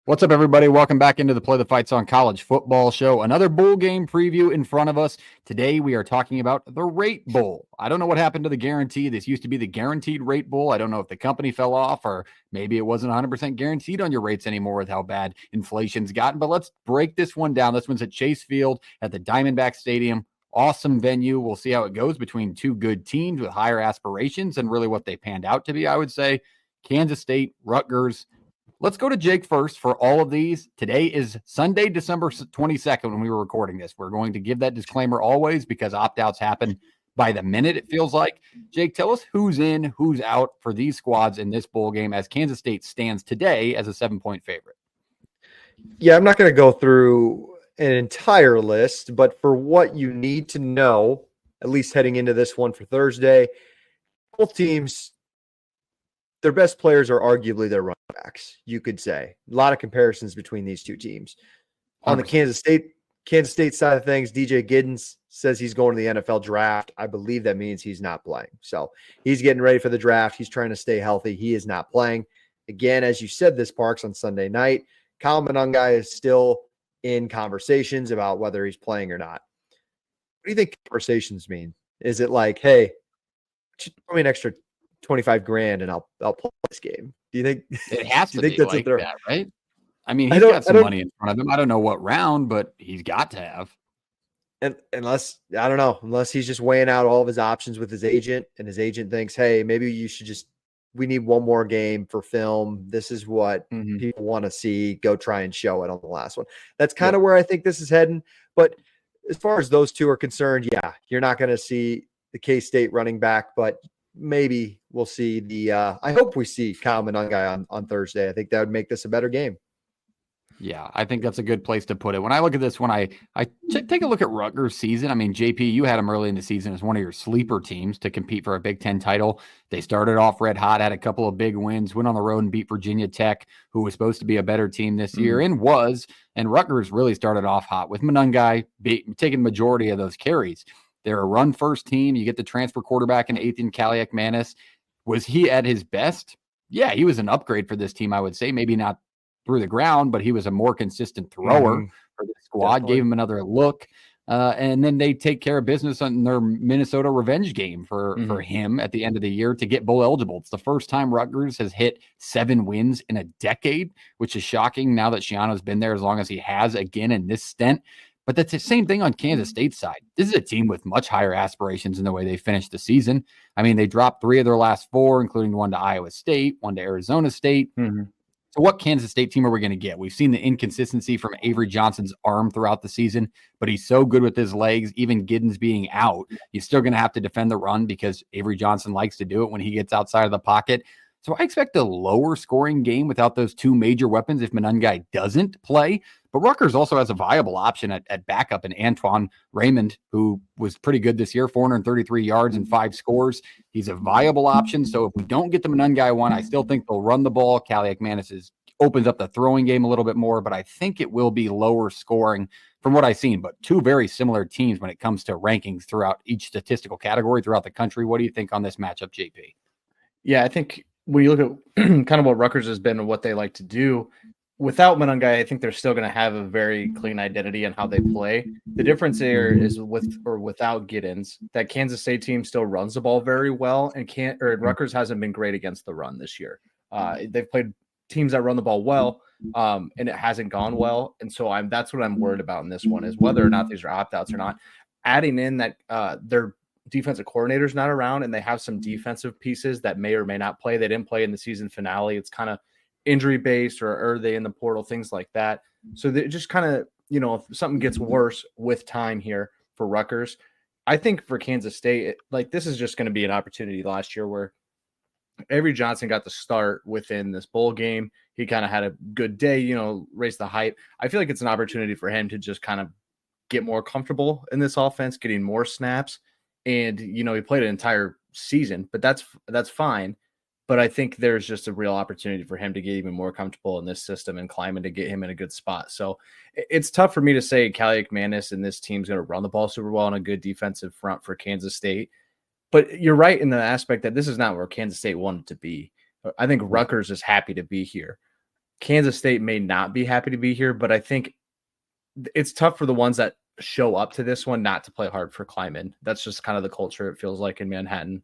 What's up, everybody? Welcome back into the Play the Fights on College Football show. Another bowl game preview in front of us. Today, we are talking about the Rate Bowl. I don't know what happened to the guarantee. This used to be the Guaranteed Rate Bowl. I don't know if the company fell off or maybe it wasn't 100% guaranteed on your rates anymore with how bad inflation's gotten. But let's break this one down. This one's at Chase Field at the Diamondback Stadium. Awesome venue. We'll see how it goes between two good teams with higher aspirations and really what they panned out to be, I would say. Kansas State, Rutgers. Let's go to Jake first for all of these. Today is Sunday, December 22nd when we were recording this. We're going to give that disclaimer always because opt-outs happen by the minute, it feels like. Jake, tell us who's in, who's out for these squads in this bowl game as Kansas State stands today as a 7-point favorite. Yeah, I'm not going to go through an entire list, but for what you need to know, at least heading into this one for Thursday, both teams, their best players are arguably their running backs, you could say. A lot of comparisons between these two teams. 100%. On the Kansas State side of things, DJ Giddens says he's going to the NFL draft. I believe that means he's not playing. So he's getting ready for the draft. He's trying to stay healthy. He is not playing. Again, as you said, this Parks on Sunday night. Kyle Monangai is still in conversations about whether he's playing or not. What do you think conversations mean? Is it like, hey, throw me an extra $25,000 and I'll play this game? Do you think it has to be like that, right? I mean, he's got some money in front of him. I don't know what round, but he's got to have. And unless he's just weighing out all of his options with his agent, and his agent thinks, hey, maybe you should we need one more game for film. This is what people want to see. Go try and show it on the last one. That's kind of where I think this is heading. But as far as those two are concerned, yeah, you're not going to see the K-State running back, but maybe we'll see I hope we see Kyle Monangai on Thursday. I think that would make this a better game. Yeah, I think that's a good place to put it. When I look at this, when I take a look at Rutgers' season, I mean, JP, you had them early in the season as one of your sleeper teams to compete for a Big Ten title. They started off red hot, had a couple of big wins, went on the road and beat Virginia Tech, who was supposed to be a better team this year and was. And Rutgers really started off hot with Monangai taking the majority of those carries. They're a run-first team. You get the transfer quarterback in Ethan Kaliak-Manis. Was he at his best? Yeah, he was an upgrade for this team, I would say. Maybe not through the ground, but he was a more consistent thrower for the squad, definitely. Gave him another look. And then they take care of business on their Minnesota revenge game for him at the end of the year to get bowl eligible. It's the first time Rutgers has hit 7 wins in a decade, which is shocking now that Shiano's been there as long as he has again in this stint. But that's the same thing on Kansas State's side. This is a team with much higher aspirations in the way they finished the season. I mean, they dropped 3 of their last 4, including one to Iowa State, one to Arizona State. So what Kansas State team are we going to get? We've seen the inconsistency from Avery Johnson's arm throughout the season, but he's so good with his legs, even Giddens being out. He's still going to have to defend the run because Avery Johnson likes to do it when he gets outside of the pocket. So I expect a lower scoring game without those 2 major weapons if Monangai doesn't play. But Rutgers also has a viable option at backup in Antoine Raymond, who was pretty good this year, 433 yards and 5 scores. He's a viable option. So if we don't get the Monangai one, I still think they'll run the ball. Kaliak-Manis opens up the throwing game a little bit more, but I think it will be lower scoring from what I've seen. But 2 very similar teams when it comes to rankings throughout each statistical category throughout the country. What do you think on this matchup, JP? Yeah, I think when you look at kind of what Rutgers has been and what they like to do, without Monangai, I think they're still going to have a very clean identity in how they play. The difference there is with or without Giddens, that Kansas State team still runs the ball very well, and Rutgers hasn't been great against the run this year. They've played teams that run the ball well, and it hasn't gone well. And so that's what I'm worried about in this one, is whether or not these are opt-outs or not. Adding in that their defensive coordinator's not around, and they have some defensive pieces that may or may not play. They didn't play in the season finale. It's kind of injury based, or are they in the portal, things like that. So they just kind of, if something gets worse with time here for Rutgers, I think for Kansas State, this is just going to be an opportunity last year where Avery Johnson got the start within this bowl game. He kind of had a good day, raised the hype. I feel like it's an opportunity for him to just kind of get more comfortable in this offense, getting more snaps. And, he played an entire season, but that's fine. But I think there's just a real opportunity for him to get even more comfortable in this system and climbing to get him in a good spot. So it's tough for me to say Kaliak-Manis and this team's going to run the ball super well on a good defensive front for Kansas State. But you're right in the aspect that this is not where Kansas State wanted to be. I think Rutgers is happy to be here. Kansas State may not be happy to be here, but I think it's tough for the ones that show up to this one not to play hard for Kleiman. That's just kind of the culture it feels like in Manhattan.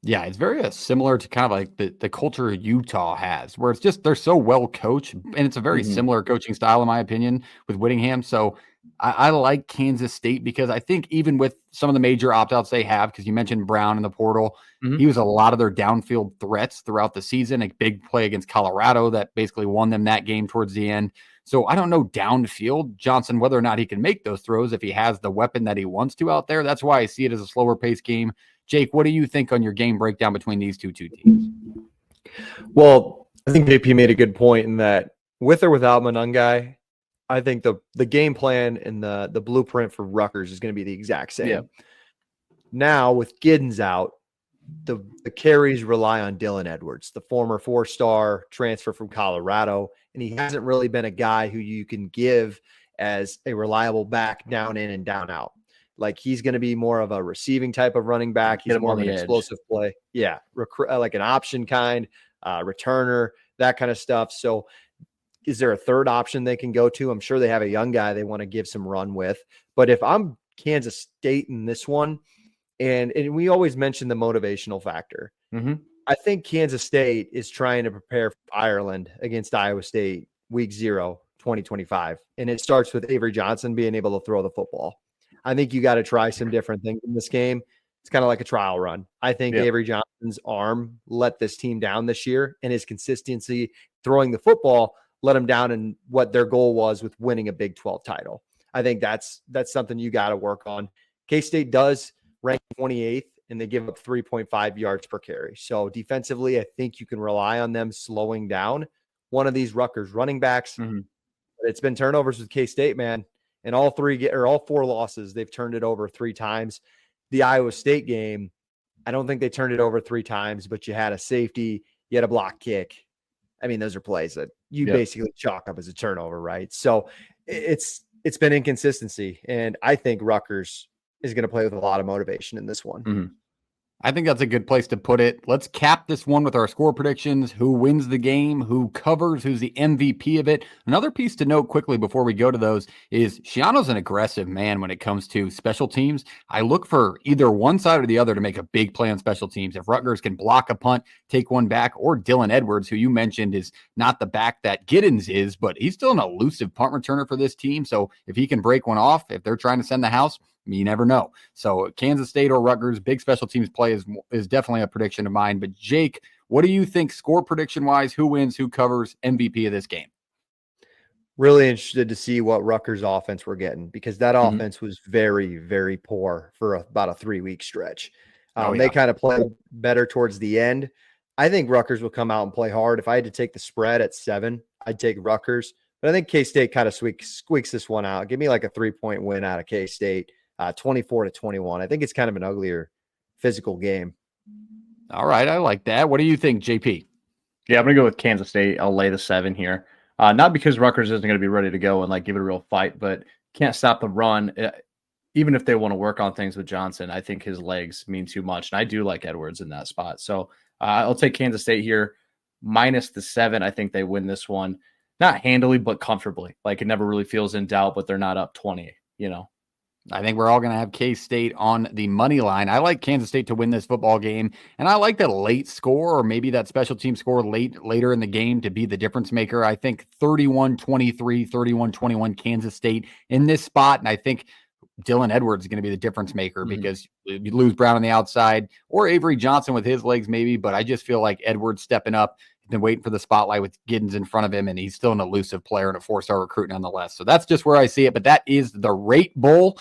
Yeah, it's very similar to kind of like the culture Utah has, where it's just they're so well coached, and it's a very similar coaching style, in my opinion, with Whittingham. So I like Kansas State because I think even with some of the major opt-outs they have, because you mentioned Brown in the portal, he was a lot of their downfield threats throughout the season. A big play against Colorado that basically won them that game towards the end. So I don't know downfield, Johnson, whether or not he can make those throws if he has the weapon that he wants to out there. That's why I see it as a slower pace game. Jake, what do you think on your game breakdown between these two teams? Well, I think JP made a good point in that with or without Monangai, I think the game plan and the blueprint for Rutgers is going to be the exact same. Yeah. Now with Giddens out, the carries rely on Dylan Edwards, the former 4-star transfer from Colorado, and he hasn't really been a guy who you can give as a reliable back down in and down out. Like he's going to be more of a receiving type of running back. He's more of an explosive play. Yeah. Like an option kind, returner, that kind of stuff. So is there a third option they can go to? I'm sure they have a young guy they want to give some run with. But if I'm Kansas State in this one, and we always mention the motivational factor. I think Kansas State is trying to prepare for Ireland against Iowa State week 0, 2025. And it starts with Avery Johnson being able to throw the football. I think you got to try some different things in this game. It's kind of like a trial run. I think Avery Johnson's arm let this team down this year, and his consistency throwing the football let him down in what their goal was with winning a Big 12 title. I think that's something you got to work on. K-State does rank 28th, and they give up 3.5 yards per carry. So defensively, I think you can rely on them slowing down one of these Rutgers running backs. It's been turnovers with K-State, man. And all 4 losses, they've turned it over 3 times. The Iowa State game, I don't think they turned it over 3 times, but you had a safety, you had a block kick. I mean, those are plays that you basically chalk up as a turnover, right? So it's been inconsistency. And I think Rutgers is going to play with a lot of motivation in this one. I think that's a good place to put it. Let's cap this one with our score predictions. Who wins the game? Who covers? Who's the MVP of it? Another piece to note quickly before we go to those is Shiano's an aggressive man when it comes to special teams. I look for either one side or the other to make a big play on special teams. If Rutgers can block a punt, take one back, or Dylan Edwards, who you mentioned is not the back that Giddens is, but he's still an elusive punt returner for this team. So if he can break one off, if they're trying to send the house, you never know. So Kansas State or Rutgers, big special teams play is definitely a prediction of mine. But Jake, what do you think score prediction wise? Who wins? Who covers? MVP of this game? Really interested to see what Rutgers offense we're getting, because that offense was very, very poor for about a 3-week stretch. They kind of played better towards the end. I think Rutgers will come out and play hard. If I had to take the spread at 7, I'd take Rutgers. But I think K-State kind of squeaks this one out. Give me like a 3-point win out of K-State. 24-21. I think it's kind of an uglier physical game. All right. I like that. What do you think, JP? Yeah, I'm going to go with Kansas State. I'll lay the 7 here. Not because Rutgers isn't going to be ready to go and like give it a real fight, but can't stop the run. Even if they want to work on things with Johnson, I think his legs mean too much. And I do like Edwards in that spot. So I'll take Kansas State here minus the 7. I think they win this one. Not handily, but comfortably. Like it never really feels in doubt, but they're not up 20, I think we're all going to have K-State on the money line. I like Kansas State to win this football game, and I like that late score or maybe that special team score later in the game to be the difference maker. I think 31-23, 31-21 Kansas State in this spot, and I think Dylan Edwards is going to be the difference maker because you lose Brown on the outside or Avery Johnson with his legs maybe, but I just feel like Edwards stepping up. Been waiting for the spotlight with Giddens in front of him, and he's still an elusive player and a 4-star recruit nonetheless. So that's just where I see it, but that is the Rate Bowl.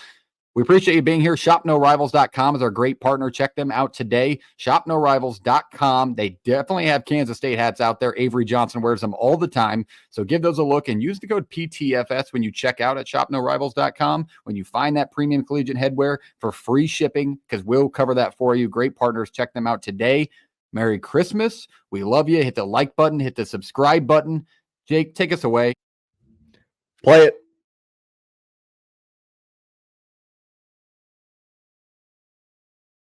We appreciate you being here. ShopNoRivals.com is our great partner. Check them out today. ShopNoRivals.com. They definitely have Kansas State hats out there. Avery Johnson wears them all the time. So give those a look and use the code PTFS when you check out at ShopNoRivals.com. When you find that premium collegiate headwear for free shipping, because we'll cover that for you. Great partners. Check them out today. Merry Christmas. We love you. Hit the like button. Hit the subscribe button. Jake, take us away. Play it.